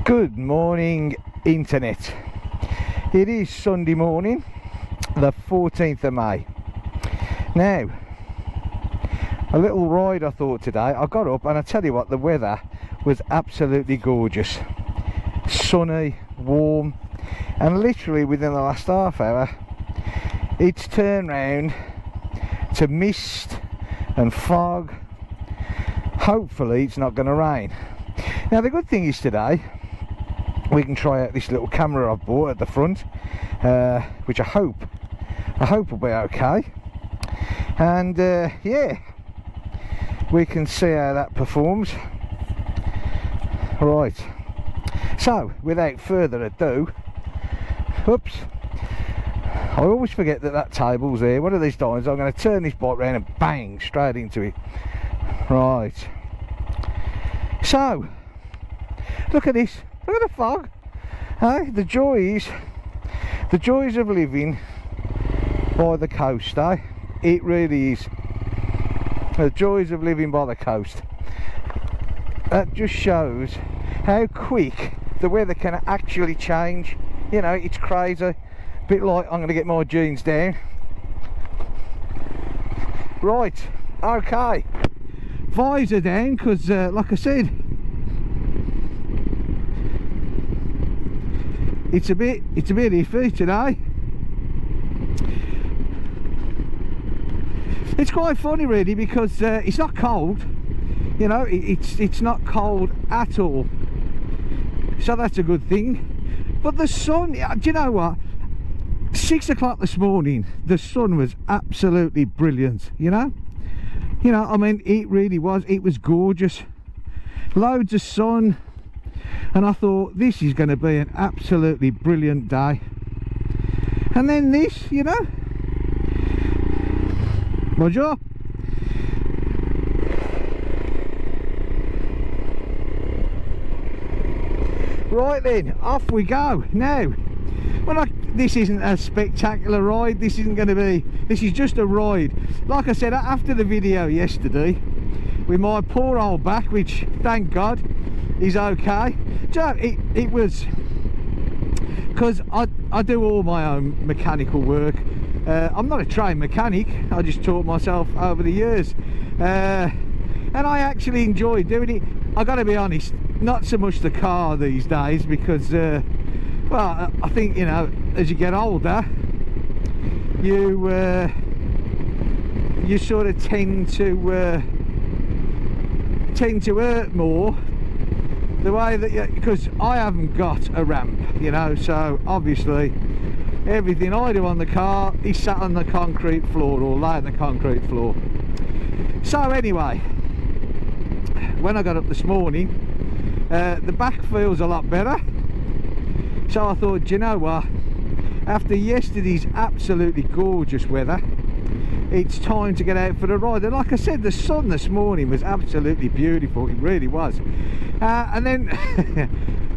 Good morning, internet. It is Sunday morning, the 14th of May. Now, a little ride I thought today. I got up and I tell you what, the weather was absolutely gorgeous. Sunny, warm, and literally within the last half hour it's turned round to mist and fog. Hopefully it's not going to rain. Now the good thing is today we can try out this little camera I've bought at the front, which I hope will be okay, and yeah, we can see how that performs. Right, so without further ado, oops, I always forget that table's there. One of these times I'm going to turn this bike round and bang straight into it. Right, so look at this. Look at the fog. Hey, the joys of living by the coast, eh? It really is. The joys of living by the coast. That just shows how quick the weather can actually change. You know, it's crazy. A bit like, I'm going to get my jeans down. Right, okay. Visor down, because like I said, it's a bit iffy today. It's quite funny really, because it's not cold, you know, it's not cold at all, so that's a good thing. But the sun, do you know what, 6 o'clock this morning the sun was absolutely brilliant, you know, I mean, it really was. It was gorgeous, loads of sun. And I thought, this is going to be an absolutely brilliant day. And then this, you know. Bonjour. Right then, off we go. Now, well, this isn't a spectacular ride. This isn't going to be, this is just a ride. Like I said, after the video yesterday, with my poor old back, which, thank God, is okay. So it was, because I do all my own mechanical work. I'm not a trained mechanic, I just taught myself over the years, and I actually enjoy doing it. I got to be honest, not so much the car these days, because well, I think, you know, as you get older you sort of tend to hurt more the way that, because I haven't got a ramp, you know, so obviously everything I do on the car is sat on the concrete floor, or lay on the concrete floor. So anyway, when I got up this morning, the back feels a lot better, so I thought, do you know what, after yesterday's absolutely gorgeous weather, it's time to get out for the ride. And like I said, the sun this morning was absolutely beautiful, it really was. And then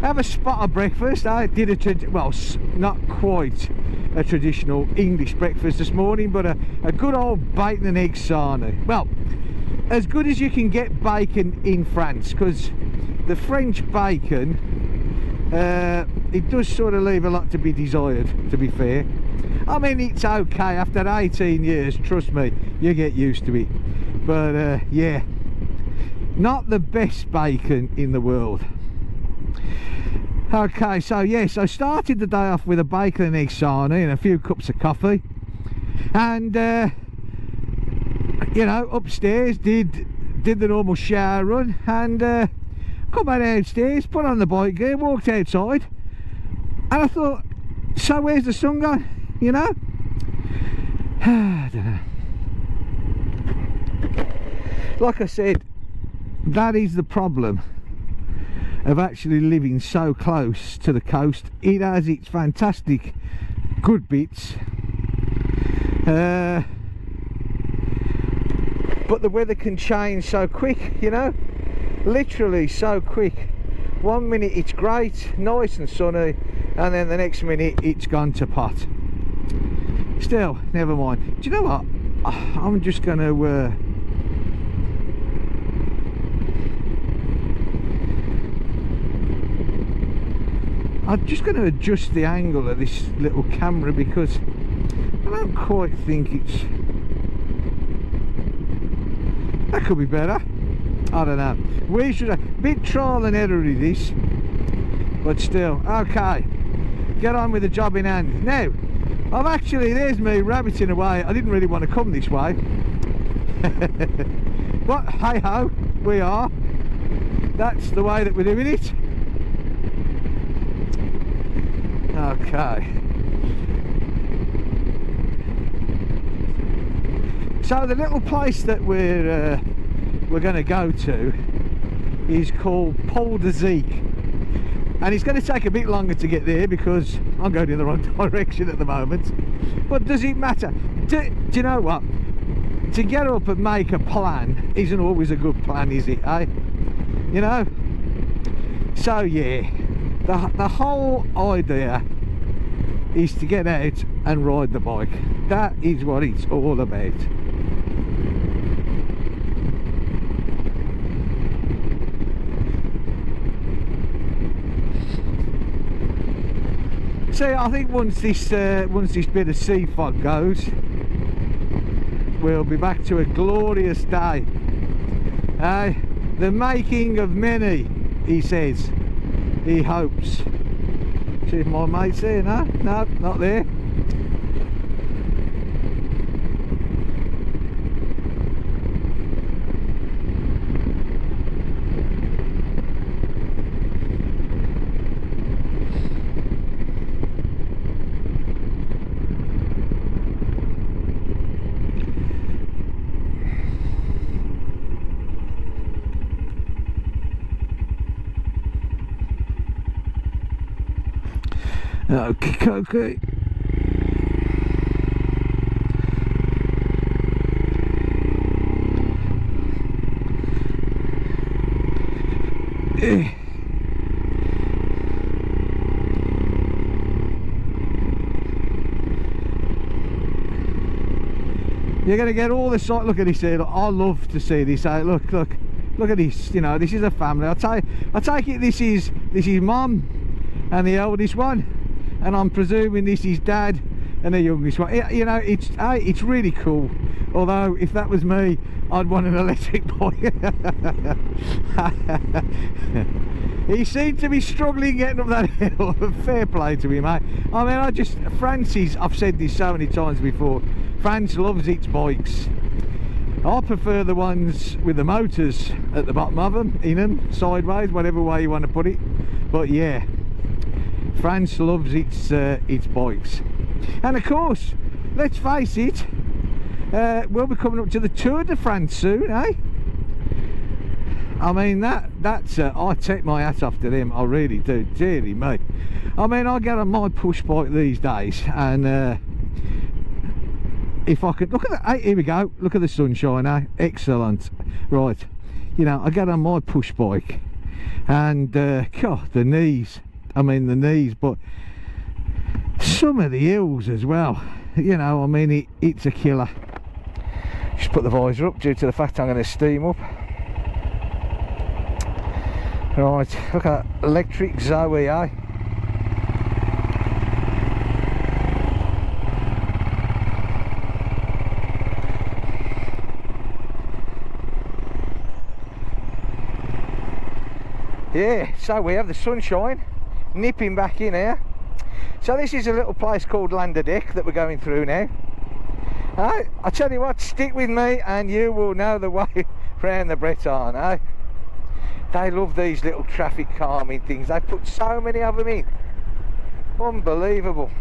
have a spot of breakfast. I did well, not quite a traditional English breakfast this morning, but a good old bacon and egg sarnie. Well, as good as you can get bacon in France, because the French bacon, it does sort of leave a lot to be desired, to be fair. I mean, it's okay after 18 years, trust me, you get used to it. But yeah, not the best bacon in the world. Okay, so yes, I started the day off with a bacon and egg sarnie and a few cups of coffee, and you know, upstairs did the normal shower run, and come back downstairs, put on the bike gear, walked outside, and I thought, so where's the sun gone, you know? I don't know. Like I said, that is the problem of actually living so close to the coast. It has its fantastic good bits, but the weather can change so quick, you know, literally so quick. 1 minute it's great, nice and sunny, and then the next minute it's gone to pot. Still, never mind. Do you know what, I'm just going to I'm just going to adjust the angle of this little camera because I don't quite think it's... That could be better. I don't know. We should have... Bit trial and error in this. But still. Okay. Get on with the job in hand. Now, I've actually... There's me rabbiting away. I didn't really want to come this way. But hey-ho, we are. That's the way that we're doing it. Okay. So the little place that we're going to go to is called Paul de Zeek, and it's going to take a bit longer to get there because I'm going in the wrong direction at the moment. But does it matter? Do you know what? To get up and make a plan isn't always a good plan, is it, eh? You know? So yeah, the whole idea is to get out and ride the bike. That is what it's all about. See, I think once this bit of sea fog goes, we'll be back to a glorious day. The making of many, he says. He hopes. See if my mate's there. No, not there. Okay. You're going to get all the sight. Look at this here. Look, I love to see this out. Look at this. You know, this is a family. I take it this is mum and the oldest one, and I'm presuming this is dad and the youngest one. You know, it's really cool. Although if that was me, I'd want an electric bike. He seemed to be struggling getting up that hill. Fair play to him, mate. I mean, Francis, I've said this so many times before, France loves its bikes. I prefer the ones with the motors at the bottom of them, in them, sideways, whatever way you want to put it. But yeah, France loves its bikes. And of course, let's face it, we'll be coming up to the Tour de France soon, eh? I mean, that's I take my hat off to them, I really do, dearly me. I mean, I get on my push bike these days, and if I could look at the, hey, here we go, look at the sunshine, eh? Excellent. Right, you know, I get on my push bike, and God, the knees, but some of the hills as well, you know, I mean, it's a killer. Just put the visor up due to the fact I'm going to steam up. Right, look at that electric Zoe, eh? Yeah, so we have the sunshine nipping back in here. So this is a little place called Landerdeck that we're going through now. I tell you what, stick with me and you will know the way round the Breton, eh? They love these little traffic calming things. They put so many of them in. Unbelievable.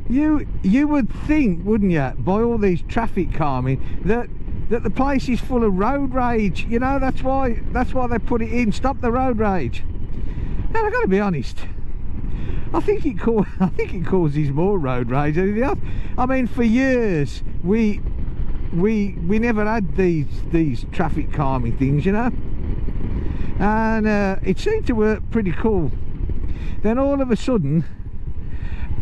You would think, wouldn't you, by all these traffic calming, that the place is full of road rage. You know, that's why they put it in. Stop the road rage. And I've got to be honest, I think it causes more road rage than anything else. I mean, for years we never had these traffic calming things, you know, and it seemed to work pretty cool. Then all of a sudden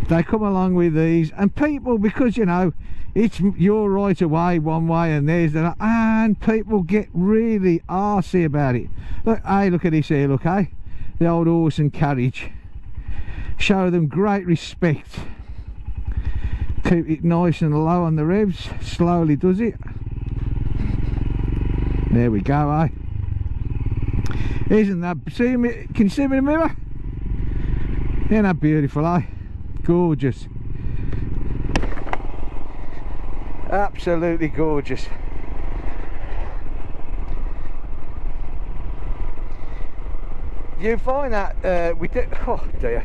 they come along with these, and people, because you know it's your right away one way and theirs the other, and people get really arsey about it. Look, hey, look at this here, look, hey, the old horse and carriage. Show them great respect. Keep it nice and low on the revs. Slowly does it. There we go, eh? Isn't that, see me, can you see me in the mirror? Isn't that beautiful, eh? Gorgeous. Absolutely gorgeous. You find that we do, oh dear,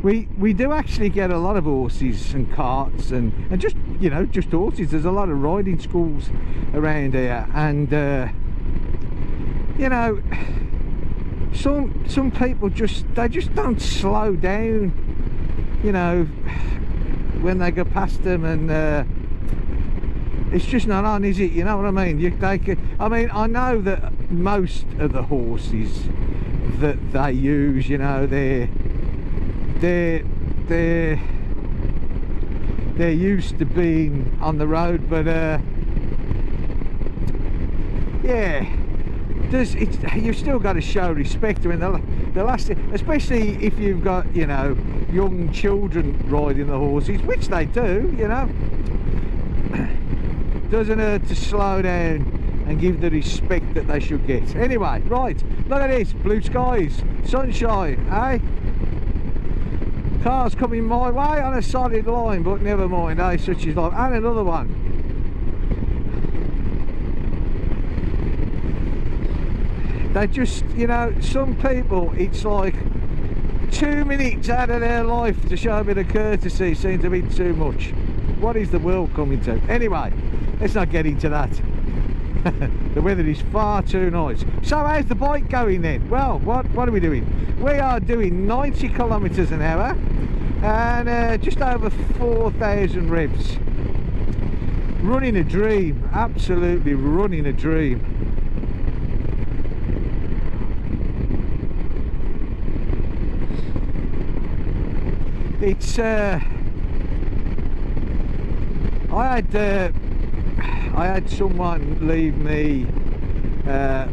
we do actually get a lot of horses and carts and just, you know, just horses. There's a lot of riding schools around here, and you know, some people just don't slow down, you know, when they go past them, and it's just not on, is it? You know what I mean? I mean, I know that most of the horses that they use, you know, they're used to being on the road, but yeah, you've still got to show respect. I mean, the last, especially if you've got, you know, young children riding the horses, which they do, you know, doesn't hurt to slow down and give the respect that they should get. Anyway, right, look at this, blue skies, sunshine, eh? Cars coming my way on a solid line, but never mind, eh? Such is life. And another one. They just, you know, some people, it's like 2 minutes out of their life to show a bit of courtesy seems to be too much. What is the world coming to? Anyway, let's not get into that. The weather is far too nice. So how's the bike going then? Well, what are we doing? We are doing 90 kilometers an hour and just over 4,000 revs. Running a dream, absolutely running a dream. It's I had someone leave me a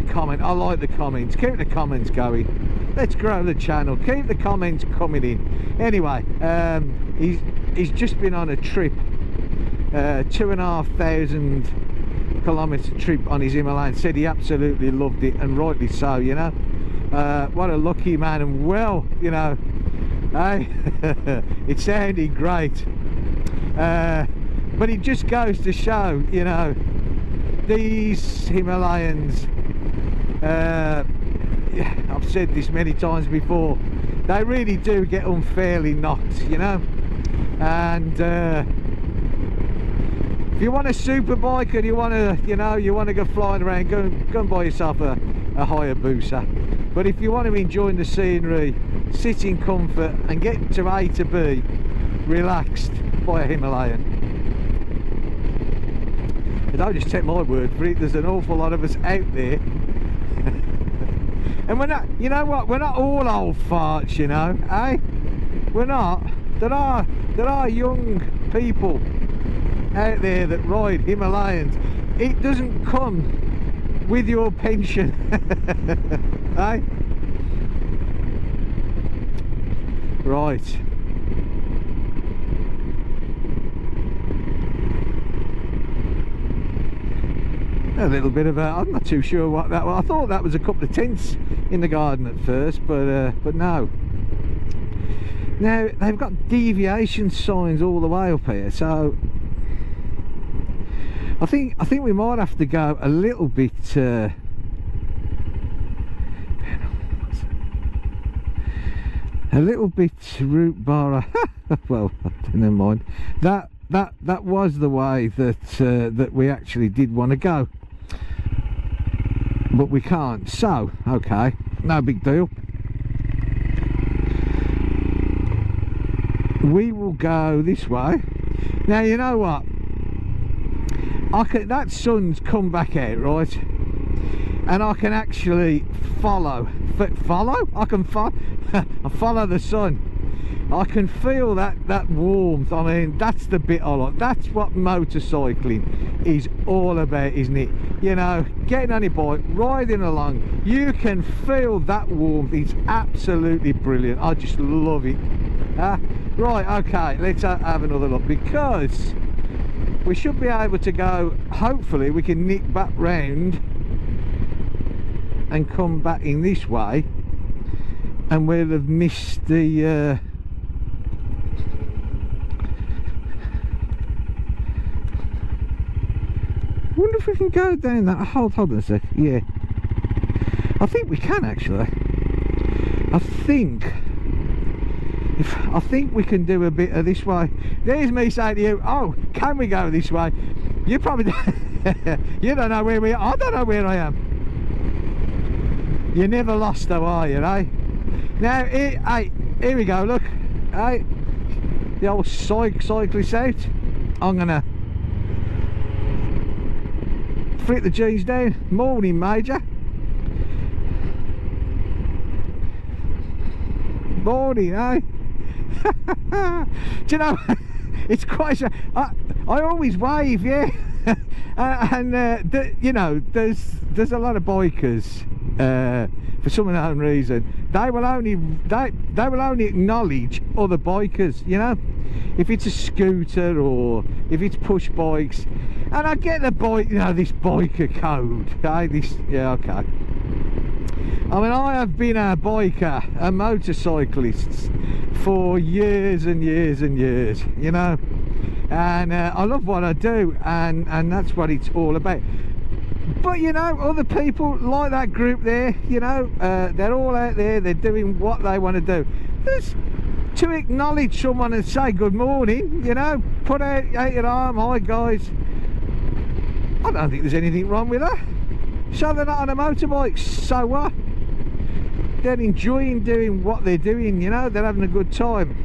comment. I like the comments. Keep the comments going. Let's grow the channel. Keep the comments coming in. Anyway, he's just been on a trip, 2,500 kilometre trip on his Himalayan. Said he absolutely loved it, and rightly so, you know. What a lucky man, and well, you know, hey, it sounded great. But it just goes to show, you know, these Himalayans, I've said this many times before, they really do get unfairly knocked, you know. And if you want a super bike and you want to, you know, you want to go flying around, go and buy yourself a Hayabusa. But if you want to enjoy the scenery, sit in comfort and get to A to B relaxed, buy a Himalayan. Don't just take my word for it, there's an awful lot of us out there. And we're not, you know what, we're not all old farts, you know, eh? We're not. There are young people out there that ride Himalayans. It doesn't come with your pension. Eh? Right. A little bit of a, I'm not too sure what that was. I thought that was a couple of tents in the garden at first, but no. Now they've got deviation signs all the way up here, so I think we might have to go a little bit route bar. Well, never mind. That was the way that we actually did want to go, but we can't. So okay, no big deal. We will go this way. Now you know what, that sun's come back out, right, and I can actually follow. I can follow the sun. I can feel that warmth. I mean, that's the bit I like. That's what motorcycling is all about, isn't it? you know, getting on your bike, riding along, you can feel that warmth. It's absolutely brilliant. I just love it. Right, okay, let's have another look, because we should be able to go, hopefully we can nick back round and come back in this way, and we'll have missed the wonder if we can go down that. Hold on a sec. Yeah, I think we can actually. I think we can do a bit of this way. There's me saying to you, oh, can we go this way? You probably you don't know where we are. I don't know where I am. You're never lost though, are you, eh? Now here we go, look, hey, the old cyclist out. I'm gonna flick the G's down. Morning, Major. Morning, eh? Do you know, it's quite I always wave, yeah. You know, there's a lot of bikers, for some unknown reason, they will only acknowledge other bikers, you know, if it's a scooter or if it's push bikes. And I get the bike, you know, this biker code, okay, yeah, okay. I mean, I have been a biker, a motorcyclist for years and years and years, you know, and I love what I do, and that's what it's all about. But you know, other people like that group there, you know, they're all out there, they're doing what they want to do. There's to acknowledge someone and say good morning, you know, put out your arm, hi guys. I don't think there's anything wrong with that. So they're not on a motorbike, so what? They're enjoying doing what they're doing, you know, they're having a good time,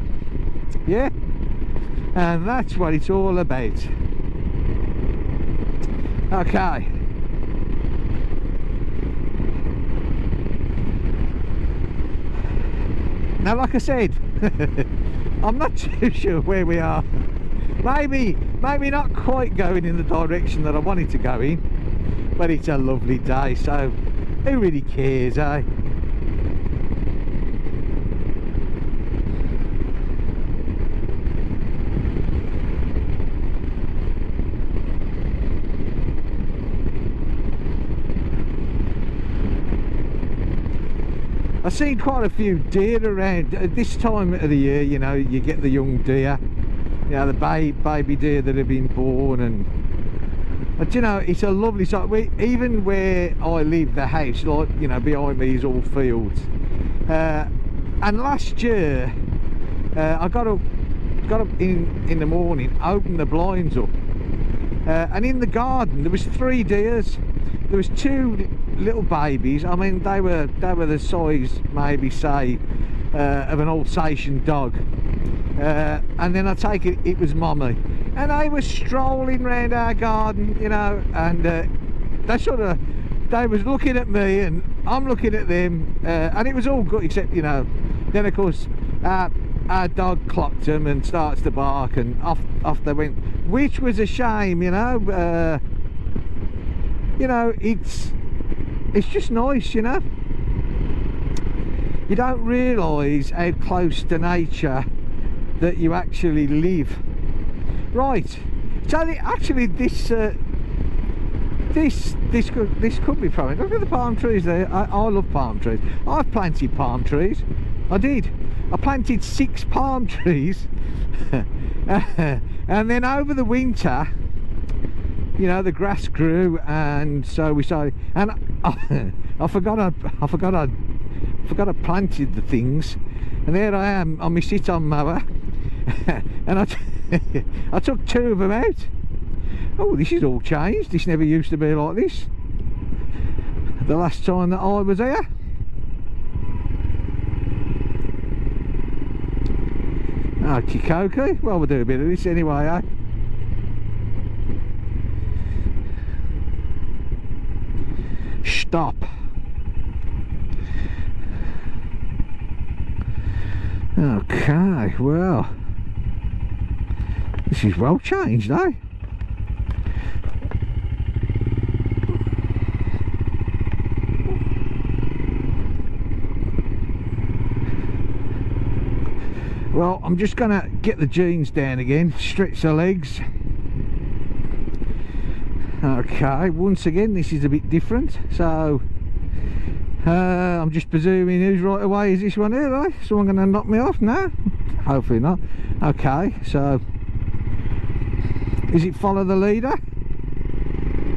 yeah, and that's what it's all about. Okay, now like I said, I'm not too sure where we are. Maybe not quite going in the direction that I wanted to go in, but it's a lovely day, so who really cares, eh? I've seen quite a few deer around at this time of the year. You know, you get the young deer, you know, the baby deer that have been born, and you know, it's a lovely sight. Even where I live, the house, like, you know, behind me is all fields, and last year I got up in the morning, opened the blinds up, and in the garden there was 3 deers. There was 2 little babies. I mean, they were the size, maybe say, of an Alsatian dog, and then I take it was mommy, and they were strolling around our garden, you know, and they was looking at me and I'm looking at them, and it was all good, except, you know, then of course our dog clocked them and starts to bark, and off they went, which was a shame, you know. You know, it's just nice, you know. You don't realise how close to nature that you actually live. Right, so actually this could be promising. Look at the palm trees there. I love palm trees. I've planted palm trees. I planted 6 palm trees and then over the winter, you know, the grass grew, and so we started, and I forgot I planted the things, and there I am on my sit-on mower, and I took 2 of them out. Oh, this is all changed. This never used to be like this the last time that I was here. Okay, well, we'll do a bit of this anyway, eh? Stop. Okay, well, this is well changed, eh? Well, I'm just gonna get the jeans down again, stretch the legs. Okay, once again this is a bit different, so I'm just presuming who's right away is this one here, right? Someone gonna knock me off? No? Hopefully not. Okay, so is it follow the leader?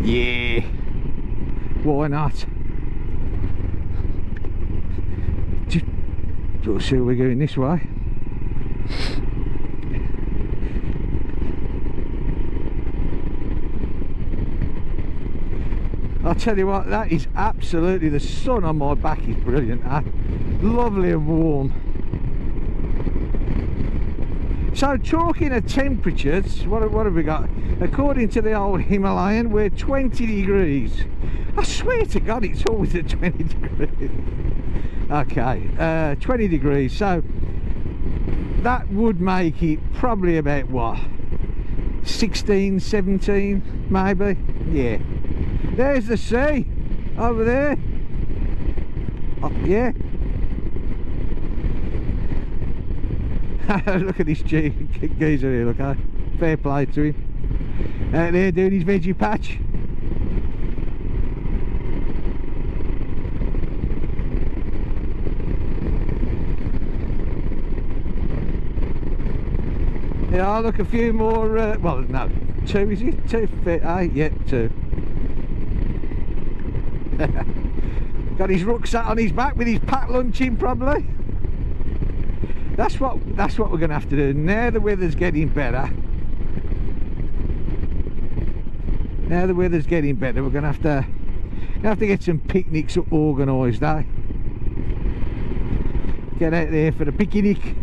Yeah, why not? We'll see we're going this way. I'll tell you what, that is absolutely, the sun on my back is brilliant, eh? Lovely and warm. So talking of temperatures, what have we got? According to the old Himalayan, we're 20 degrees. I swear to God it's always at 20 degrees. Okay, 20 degrees, so that would make it probably about what, 16, 17 maybe? Yeah. There's the sea over there. Oh, yeah. Look at this geezer here, look, fair play to him. Out there doing his veggie patch. Yeah, I'll look a few more, well no, 2 is it? 2 fit, yeah, 2. Got his rucksack on his back with his packed lunch in probably. That's what we're gonna have to do now the weather's getting better. Now the weather's getting better, we're gonna have to get some picnics organised, eh? Get out there for the picnic.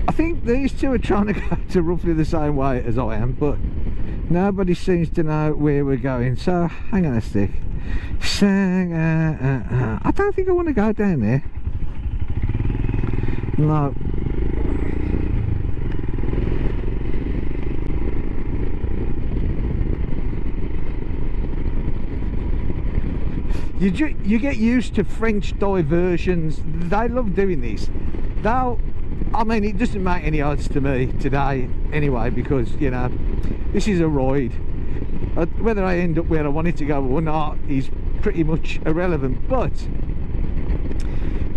I think these two are trying to go to roughly the same way as I am, but nobody seems to know where we're going. So hang on a stick. So, I don't think I want to go down there. No. You get used to French diversions. They love doing this. I mean, it doesn't make any odds to me today anyway, because, you know, this is a ride. Whether I end up where I wanted to go or not is pretty much irrelevant, but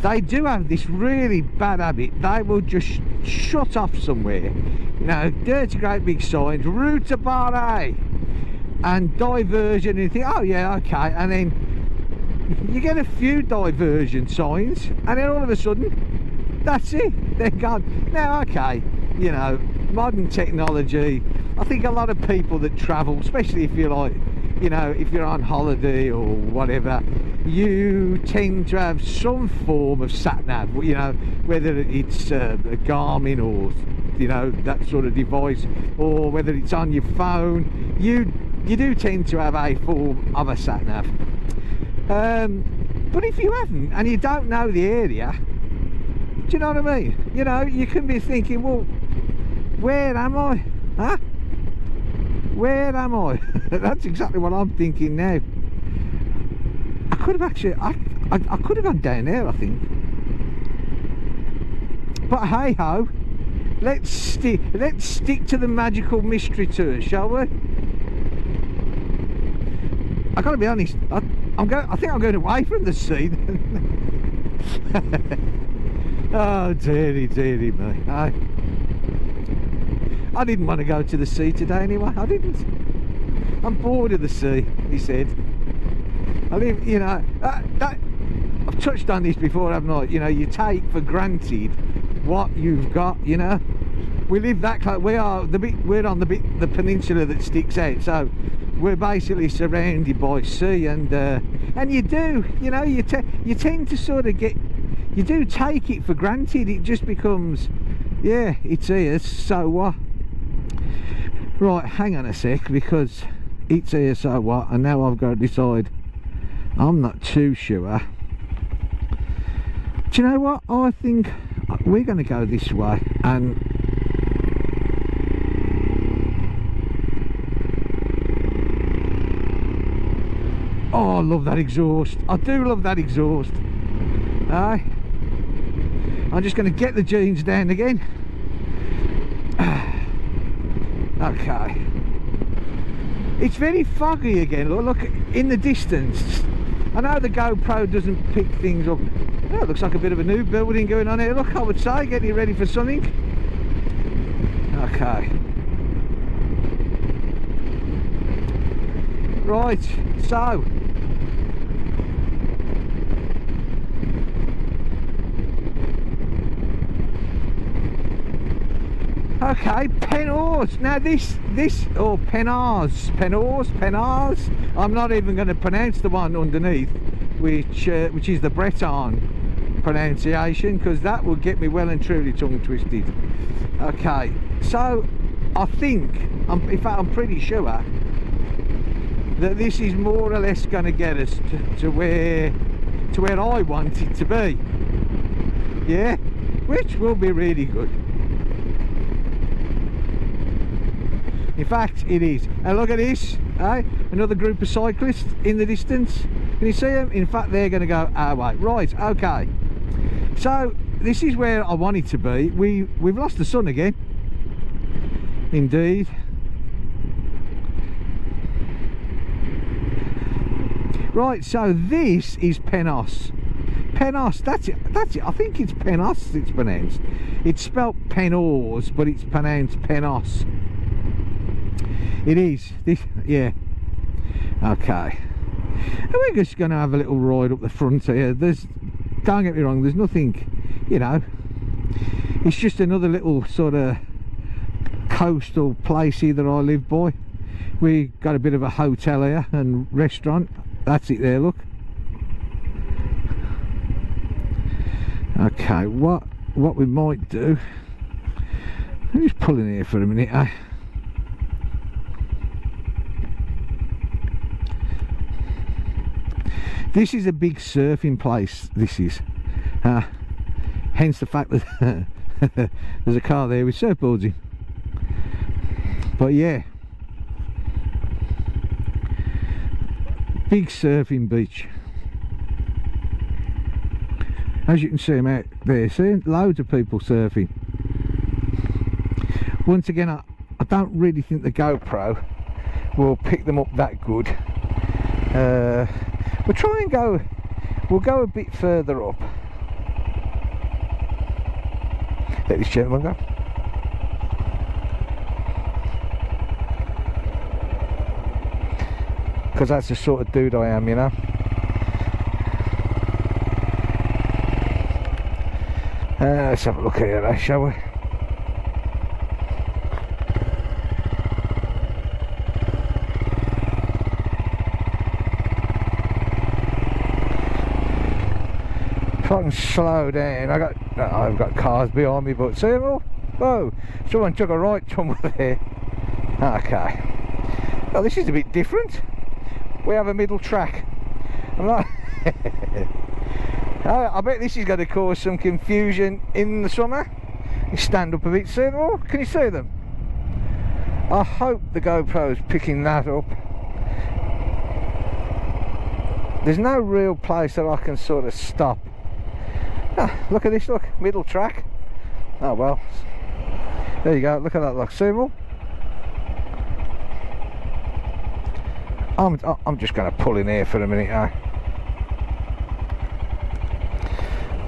they do have this really bad habit. They will just shut off somewhere, you know, dirty great big signs, route to bar A, and diversion, and you think, oh yeah, okay, and then you get a few diversion signs, and then all of a sudden that's it, they're gone. Now, okay, you know, modern technology, I think a lot of people that travel, especially if you're like, you know, if you're on holiday or whatever, you tend to have some form of sat-nav, you know, whether it's a Garmin or, you know, that sort of device, or whether it's on your phone, you do tend to have a form of a sat-nav. But if you haven't, and you don't know the area, do you know what I mean? You know, you can be thinking, well, where am I? Huh? Where am I? That's exactly what I'm thinking now. I could have actually, I could have gone down there, I think. But hey ho, let's stick to the magical mystery tour, shall we? I gotta be honest, I think I'm going away from the sea. Oh dearie me. I didn't want to go to the sea today anyway. I didn't. I'm bored of the sea, he said. I live, you know, I've touched on this before, haven't I? You know, you take for granted what you've got, you know. We live that close. We're on the peninsula that sticks out, so we're basically surrounded by sea, and you do, you know, you tend to sort of you do take it for granted. It just becomes, yeah, it's here, so what? Right, hang on a sec, because it's here, so what? And now I've got to decide. I'm not too sure. Do you know what? I think we're going to go this way, and Oh, I love that exhaust. I do love that exhaust. Aye. I'm just going to get the jeans down again. Okay. It's very foggy again. Look in the distance. I know the GoPro doesn't pick things up. Oh, it looks like a bit of a new building going on here. Look, I would say, getting ready for something. Okay. Right, so okay, Penhors. Now this or Penhars. I'm not even going to pronounce the one underneath, which is the Breton pronunciation, because that will get me well and truly tongue twisted. Okay, so I think, in fact I'm pretty sure that this is more or less going to get us to where I want it to be. Yeah, which will be really good. In fact, it is. And look at this, eh? Another group of cyclists in the distance. Can you see them? In fact, they're going to go our way. Right, okay. So this is where I want it to be. We've lost the sun again. Indeed. Right, so this is Penhors. Penhors, that's it. I think it's Penhors it's pronounced. It's spelt Penhors, but it's pronounced Penhors. It is. This, yeah. Okay. And we're just going to have a little ride up the front here. Don't get me wrong, there's nothing, you know. It's just another little sort of coastal place here that I live by. We got a bit of a hotel here and restaurant. That's it there, look. Okay, what we might do, I'm just pulling here for a minute, eh? This is a big surfing place, this is. Hence the fact that there's a car there with surfboards in. But yeah, big surfing beach. As you can see them out there, see, loads of people surfing. Once again, I don't really think the GoPro will pick them up that good. We'll try and we'll go a bit further up. Let this gentleman go. Because that's the sort of dude I am, you know. Let's have a look at it, shall we? If I can slow down, I've got cars behind me, but see them all? Whoa! Someone took a right somewhere there. Okay. Well, this is a bit different. We have a middle track. I'm not. I bet this is going to cause some confusion in the summer. You stand up a bit, see them all? Can you see them? I hope the GoPro's picking that up. There's no real place that I can sort of stop. Look at this, look, middle track. Oh well, there you go, look at that, look, see them all? I'm just going to pull in here for a minute, eh?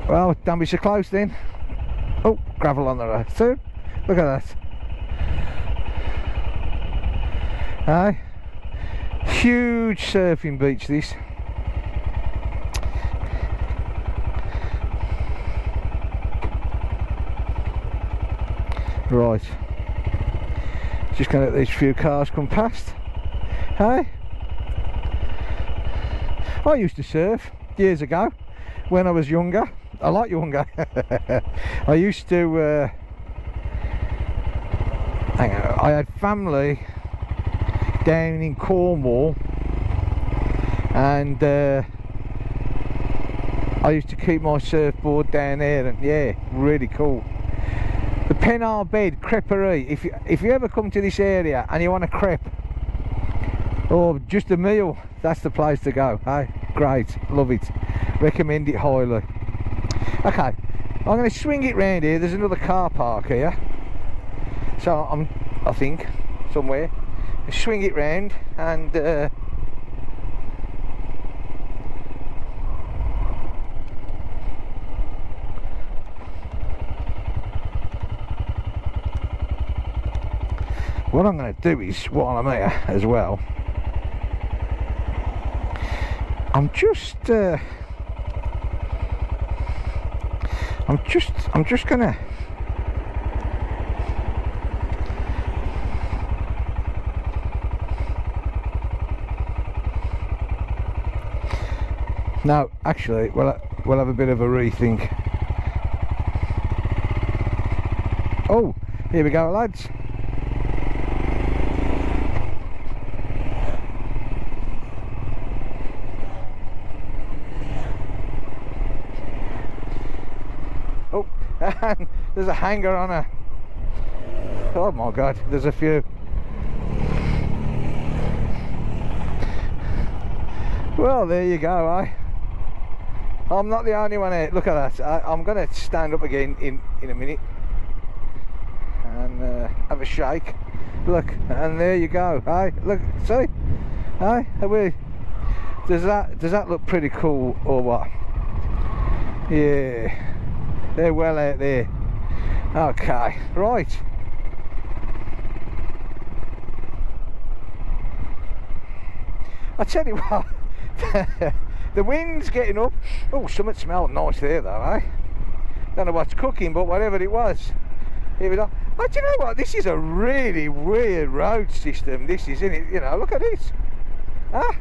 Well, don't be so close then. Oh, gravel on the road, see? Look at that. Aye. Huge surfing beach this. Right, just going to let these few cars come past. Hey, I used to surf years ago when I was younger. A lot younger. I used to hang on, I had family down in Cornwall, and I used to keep my surfboard down there, and yeah, really cool. The Penhars Bed Creperie. If you ever come to this area and you want a crepe, or just a meal, that's the place to go. Hey, great, love it, recommend it highly. Okay, I'm going to swing it round here. There's another car park here, so I think somewhere swing it round and what I'm going to do is, while I'm here as well, I'm just gonna no, actually, we'll have a bit of a rethink. Oh, here we go, lads. Oh, and there's a hanger on her. Oh my god, there's a few. Well, there you go, eh? I'm not the only one here. Look at that. I'm going to stand up again in a minute and have a shake. Look, and there you go. Hey, look, see? Hey, does that look pretty cool or what? Yeah, they're well out there. Okay, right. I tell you what. The wind's getting up. Oh, something smelled nice there though, eh? Don't know what's cooking, but whatever it was. Here we go. Oh, do you know what? This is a really weird road system. This is, isn't it? You know, look at this. Huh?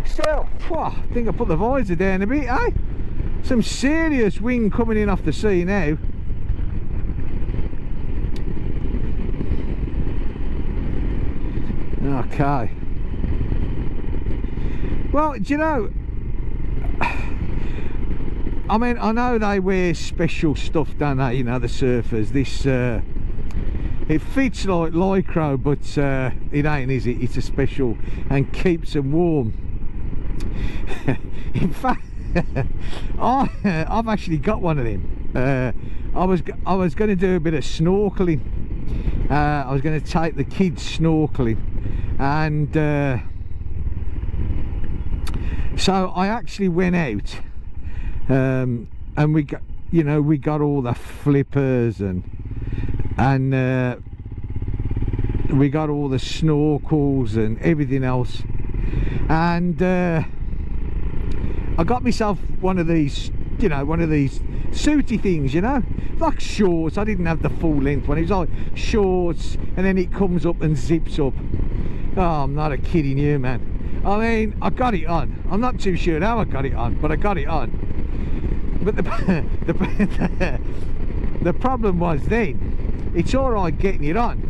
Still, I think I put the visor down a bit, eh? Some serious wind coming in off the sea now. Okay. Well, do you know, I mean, I know they wear special stuff, don't they, you know, the surfers. This, it fits like Lycra, but it ain't, is it? It's a special and keeps them warm. In fact, I've actually got one of them. I was going to do a bit of snorkeling. I was going to take the kids snorkeling, and so I actually went out, and we got, you know, we got all the flippers and we got all the snorkels and everything else, and I got myself one of these, you know, one of these suity things, you know, like shorts. I didn't have the full length one. It was like shorts, and then it comes up and zips up. Oh, I'm not kidding you, man. I mean, I got it on. I'm not too sure how I got it on, but I got it on. But the problem was then, it's all right getting it on,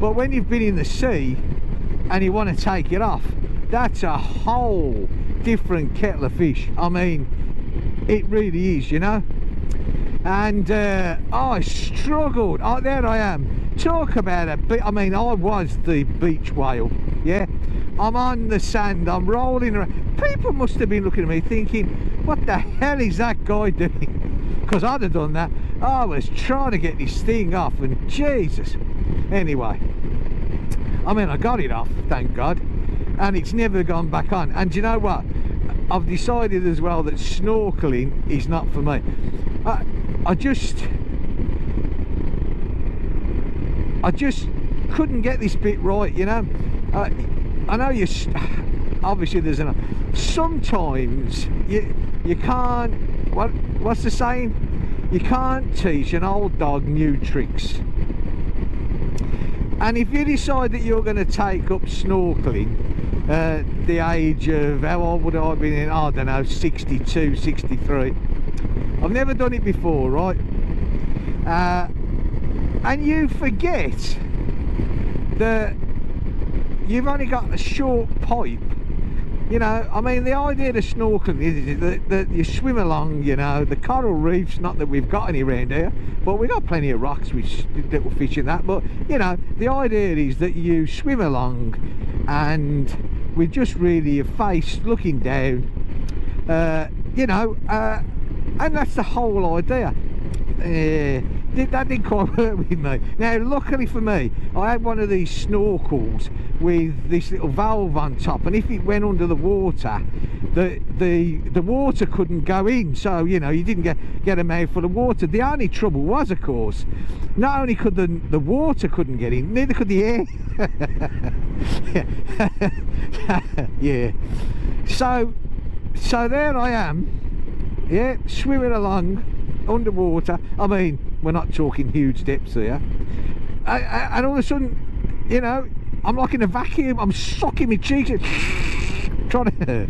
but when you've been in the sea and you want to take it off, that's a whole different kettle of fish. I mean, it really is, you know. And I struggled. Oh, there I am. Talk about it. I mean, I was the beach whale, yeah. I'm on the sand, I'm rolling around. People must have been looking at me thinking, what the hell is that guy doing? Because I'd have done that. I was trying to get this thing off, and Jesus. Anyway, I mean, I got it off, thank God, and it's never gone back on. And do you know what? I've decided as well that snorkeling is not for me. I just couldn't get this bit right, you know. I know you obviously there's sometimes you can't, what's the saying, you can't teach an old dog new tricks. And if you decide that you're going to take up snorkeling at the age of, how old would I have been in, I don't know, 62, 63, I've never done it before, right? And you forget that you've only got a short pipe You know, I mean, the idea of snorkeling is that you swim along, you know, the coral reefs, not that we've got any around here, but we've got plenty of rocks with little fish in that, but, you know, the idea is that you swim along and with just really your face looking down, you know, and that's the whole idea. That didn't quite work with me. Now, luckily for me, I had one of these snorkels with this little valve on top, and if it went under the water, the water couldn't go in, so, you know, you didn't get a mouthful of water. The only trouble was, of course, not only could the water couldn't get in, neither could the air. Yeah. So there I am, yeah, swimming along underwater. I mean, we're not talking huge depths here, and all of a sudden, you know, I'm like in a vacuum. I'm sucking my cheeks trying to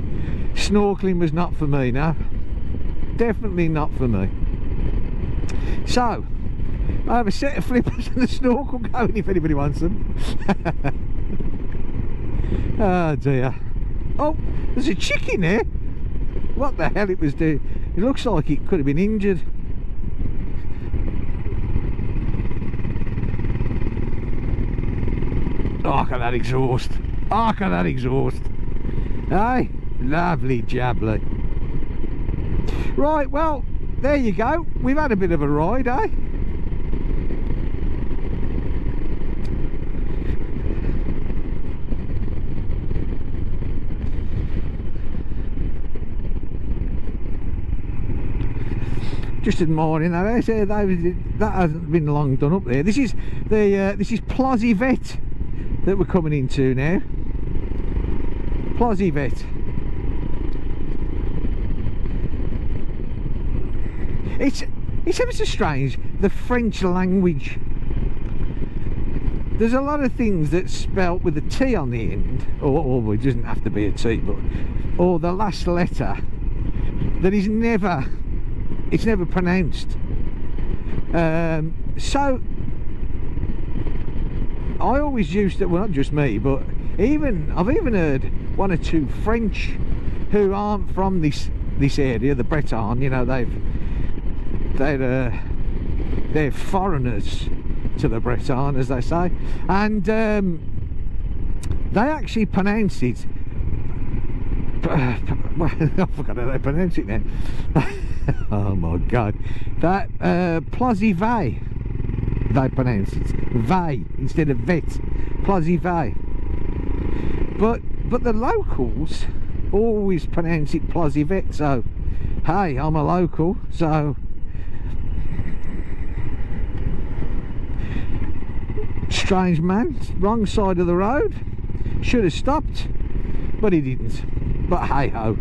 snorkeling was not for me. No, definitely not for me. So I have a set of flippers and a snorkel going if anybody wants them. Oh dear. Oh, there's a chicken there. What the hell it was doing? It looks like it could have been injured. Oh, look at that exhaust. Oh, look at that exhaust. Hey, lovely jabbly. Right, well, there you go. We've had a bit of a ride, eh? Just admiring that. I say that hasn't been long done up there. This is Plozzivet that we're coming into now. Plozzivet. It's ever so strange, the French language. There's a lot of things that's spelt with a T on the end, or it doesn't have to be a T, but or the last letter that is never. It's never pronounced. So I always used to, well, not just me, but I've even heard one or two French who aren't from this area, the Breton. You know, they're foreigners to the Breton, as they say, and they actually pronounce it. Well, I forgot how they pronounce it now. Oh my god, that Plozzivet, they pronounce it Vay instead of vet. Plozzivet. But the locals always pronounce it Plozzivet. So hey, I'm a local, so strange man, wrong side of the road, should have stopped, but he didn't. But hey ho,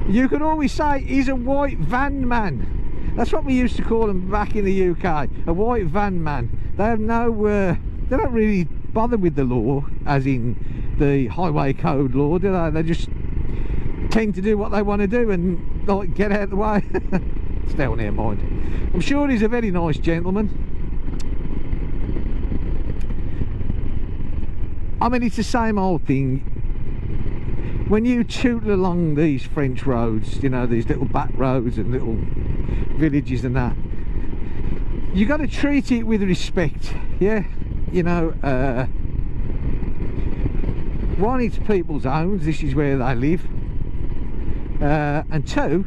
you can always say he's a white van man. That's what we used to call them back in the UK, a white van man. They have no they don't really bother with the law, as in the highway code law, do they? They just tend to do what they want to do and like get out of the way. Stay on their mind. I'm sure he's a very nice gentleman. I mean, it's the same old thing when you tootle along these French roads, you know, these little back roads and little villages and that. You got to treat it with respect, yeah. You know, one, it's people's homes, this is where they live, and two,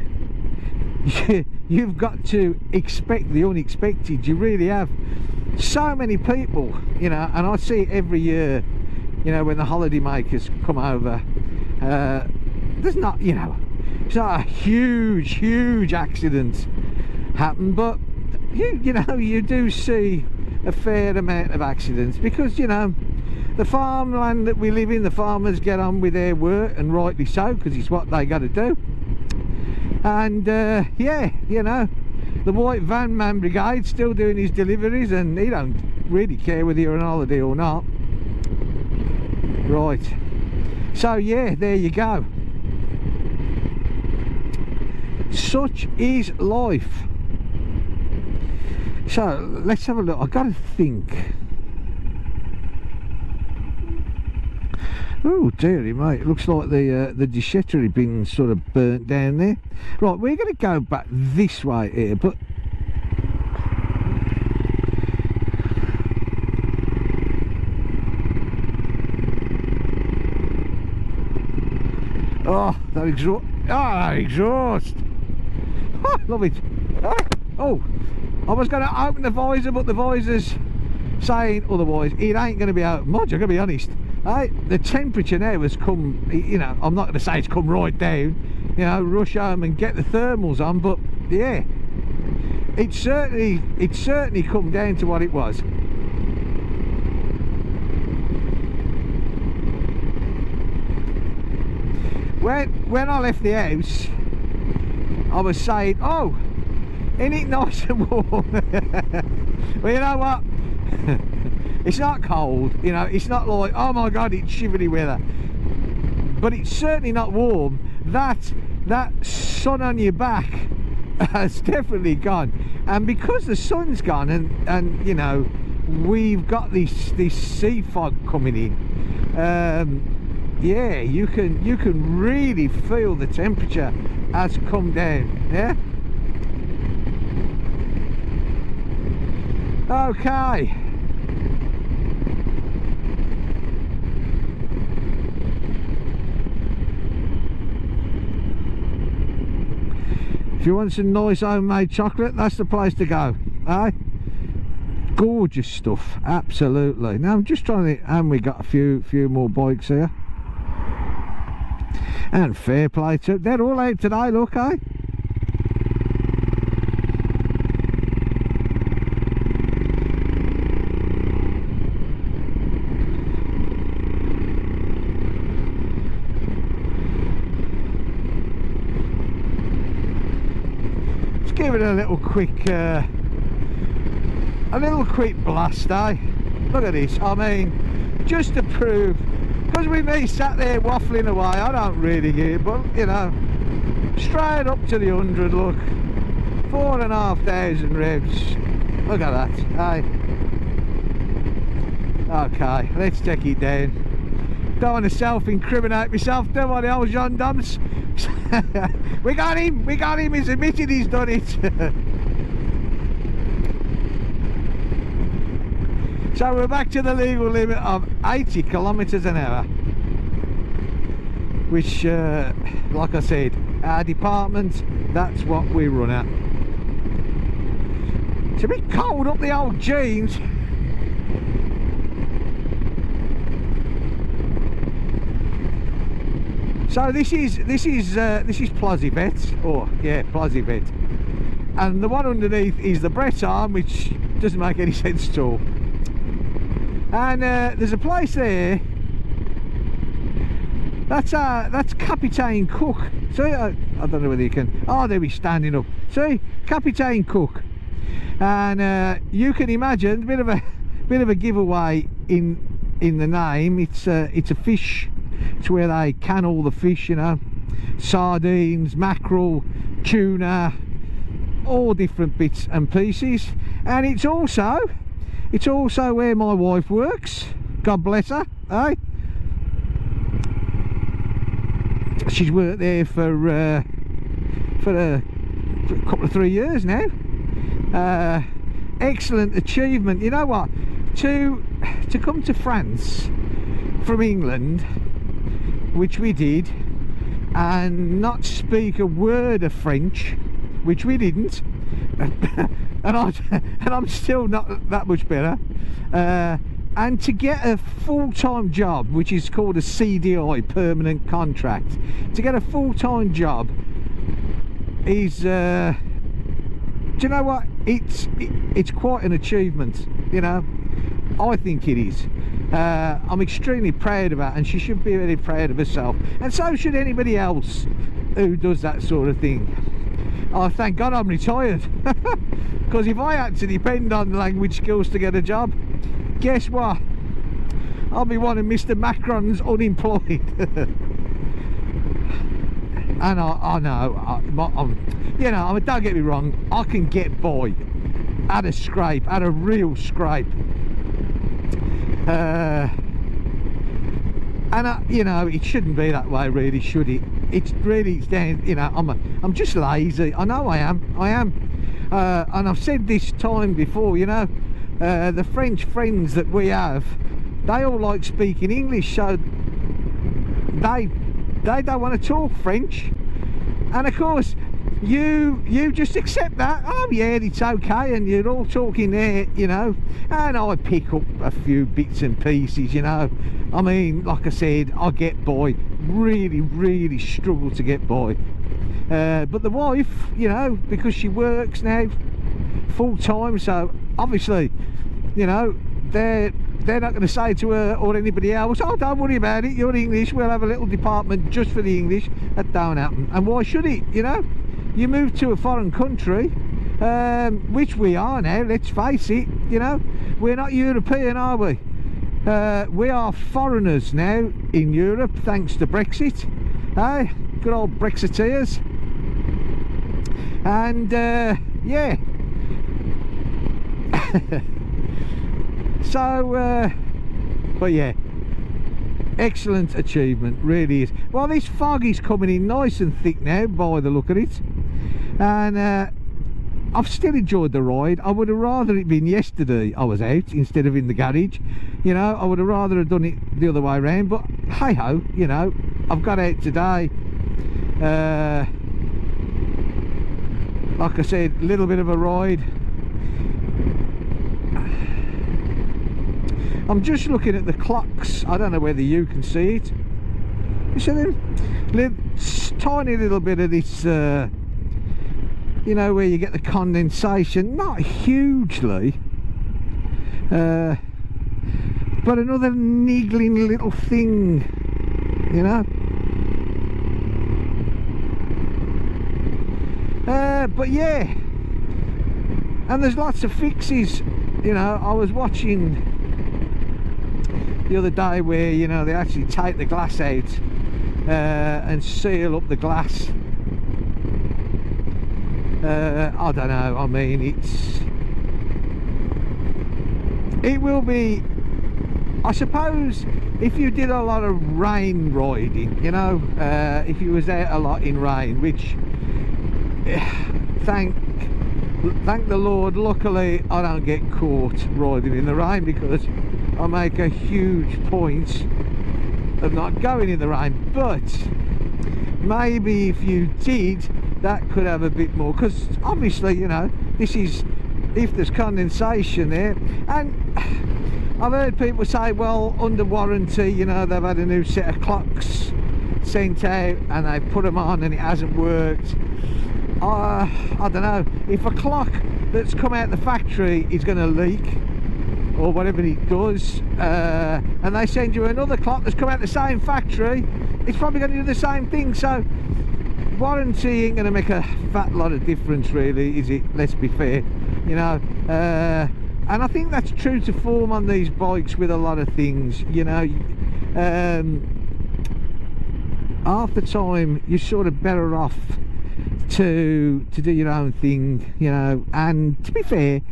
you've got to expect the unexpected. You really have. So many people, you know, and I see it every year, you know, when the holiday makers come over. There's not, you know, it's not a huge accident happen, but you know, you do see a fair amount of accidents because, you know, the farmland that we live in, the farmers get on with their work, and rightly so, because it's what they got to do. And yeah, you know, the white van man brigade still doing his deliveries, and he don't really care whether you're on holiday or not. Right, so yeah, there you go. Such is life. So let's have a look. I've got to think. Oh dearie mate, it looks like the déchetterie bin's sort of burnt down there. Right, we're going to go back this way here, but oh, that exhaust! Ah, that exhaust! Oh, love it. Oh, I was going to open the visor, but the visor's saying otherwise. It ain't going to be open much, I'm going to be honest. Hey, the temperature now has come, you know, I'm not going to say it's come right down, you know, rush home and get the thermals on, but yeah, it's certainly come down to what it was. When I left the house, I was saying, oh, isn't it nice and warm? Well, you know what? It's not cold, you know, it's not like, oh my god, it's shivery weather, but it's certainly not warm. That sun on your back has definitely gone, and because the sun's gone and you know, we've got this sea fog coming in, yeah, you can really feel the temperature has come down. Yeah, okay. If you want some nice homemade chocolate, that's the place to go, eh? Gorgeous stuff, absolutely. Now I'm just trying to, and we got a few more bikes here, and fair play to, they're all out today, look, eh? Give it a little quick blast, eh? Look at this. I mean, just to prove, because with me sat there waffling away, I don't really get it, but you know, straight up to the 100. Look, 4,500 revs. Look at that, eh? Okay, let's take it down. Don't want to self-incriminate myself, don't want the old gendarmes. we got him, he's admitted he's done it. So we're back to the legal limit of 80 kilometers an hour, which like I said, our department, that's what we run at. It's a bit cold up the old jeans. So this is Plosivet, or yeah, Plosivet, and the one underneath is the Breton, which doesn't make any sense at all. And there's a place there. That's Capitaine Cook. See, I don't know whether you can. Oh, there he's standing up. See, Capitaine Cook, and you can imagine a bit of a giveaway in the name. It's a fish. It's where they can all the fish, you know, sardines, mackerel, tuna, all different bits and pieces. And it's also where my wife works, God bless her, eh? She's worked there for a couple of 3 years now. Excellent achievement. You know what, to come to France from England, which we did, and not speak a word of French, which we didn't, and I'm still not that much better, and to get a full-time job, which is called a CDI, permanent contract. To get a full-time job is, do you know what, it's quite an achievement, you know. I think it is. I'm extremely proud of her, and she should be very proud of herself, and so should anybody else who does that sort of thing. Oh, thank God I'm retired, because if I had to depend on language skills to get a job, guess what, I'll be one of Mr. Macron's unemployed. And I know, you know, don't get me wrong, I can get by at a scrape, at a real scrape. And you know, it shouldn't be that way, really, should it? It's really down, you know, I'm just lazy. I know I am, and I've said this time before, you know, the French friends that we have, they all like speaking English, so they don't want to talk French. And of course you just accept that. Oh yeah, it's okay, and you're all talking there, you know, and I pick up a few bits and pieces, you know. I mean, like I said, I get by, really struggle to get by, but the wife, you know, because she works now full time, so obviously, you know, they're not going to say to her or anybody else, oh, don't worry about it, you're English, we'll have a little department just for the English. That don't happen. And why should it? You know, you move to a foreign country, which we are now, let's face it, you know, we're not European, are we? We are foreigners now in Europe, thanks to Brexit. Hey, good old Brexiteers. And yeah. So but yeah, excellent achievement, really is. Well, this fog is coming in nice and thick now by the look of it, and I've still enjoyed the ride. I would have rather it been yesterday I was out instead of in the garage, you know. I would have rather have done it the other way around, but hey ho, you know, I've got out today. Like I said, a little bit of a ride. I'm just looking at the clocks. I don't know whether you can see it. You see them? Tiny little bit of this, you know, where you get the condensation. Not hugely. But another niggling little thing, you know. But yeah. And there's lots of fixes. You know, I was watching the other day where, you know, they actually take the glass out and seal up the glass. I don't know, I mean, it will be, I suppose, if you did a lot of rain riding, you know, if you was out a lot in rain, which thank the Lord, luckily I don't get caught riding in the rain, because I make a huge point of not going in the rain. But maybe if you did, that could have a bit more, because obviously, you know, this is, if there's condensation there. And I've heard people say, well, under warranty, you know, they've had a new set of clocks sent out and they've put them on and it hasn't worked. I don't know, if a clock that's come out the factory is going to leak or whatever it does, and they send you another clock that's come out the same factory, it's probably going to do the same thing. So warranty ain't going to make a fat lot of difference, really, is it? Let's be fair, you know. And I think that's true to form on these bikes with a lot of things, you know. Half the time you're sort of better off to do your own thing, you know. And to be fair,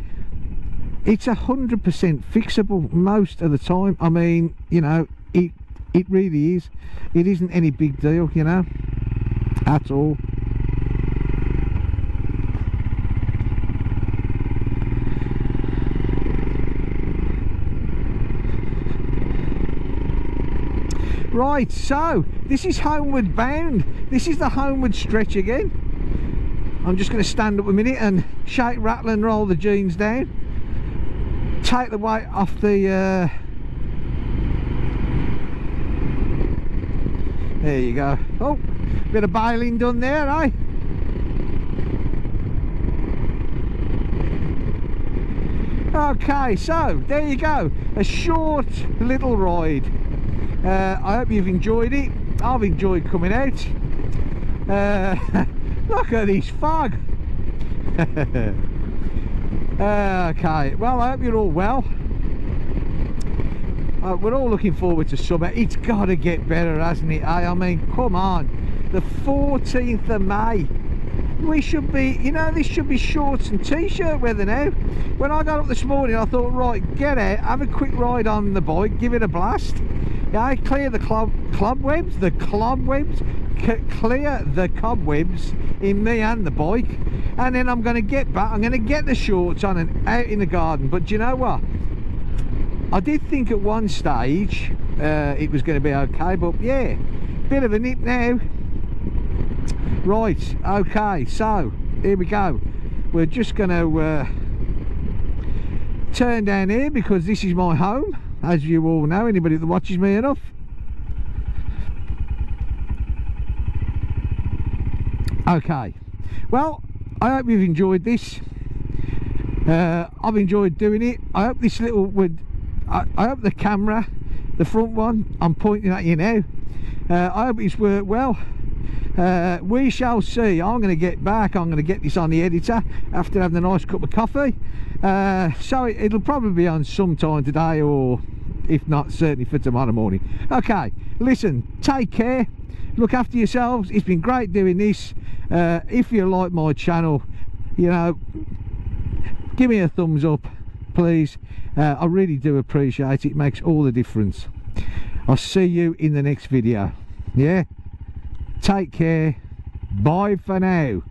it's 100% fixable most of the time. I mean, you know, it really is. It isn't any big deal, you know, at all. Right, so this is homeward bound. This is the homeward stretch again. I'm just going to stand up a minute and shake, rattle and roll the jeans down. Take the weight off the there you go. Oh, bit of bailing done there, eh? Okay, so there you go, a short little ride. I hope you've enjoyed it. I've enjoyed coming out. Look at this fog. Okay, well, I hope you're all well. We're all looking forward to summer. It's got to get better, hasn't it? I mean, come on, the 14th of May. We should be, you know, this should be shorts and t-shirt weather now. When I got up this morning, I thought, right, get out, have a quick ride on the bike, give it a blast. Yeah, clear the cobwebs, clear the cobwebs in me and the bike, and then I'm going to get back. I'm going to get the shorts on and out in the garden. But do you know what? I did think at one stage it was going to be okay, but yeah, bit of a nip now. Right, okay, so here we go. We're just going to turn down here because this is my home, as you all know, anybody that watches me enough. Okay, well, I hope you've enjoyed this. I've enjoyed doing it. I hope this little would, I hope the camera, the front one, I'm pointing at you now, I hope it's worked well. We shall see. I'm going to get back. I'm going to get this on the editor after having a nice cup of coffee. So it'll probably be on sometime today, or if not, certainly for tomorrow morning. Okay, listen, take care, look after yourselves. It's been great doing this. If you like my channel, you know, give me a thumbs up, please. I really do appreciate it. It makes all the difference. I'll see you in the next video. Yeah, take care, bye for now.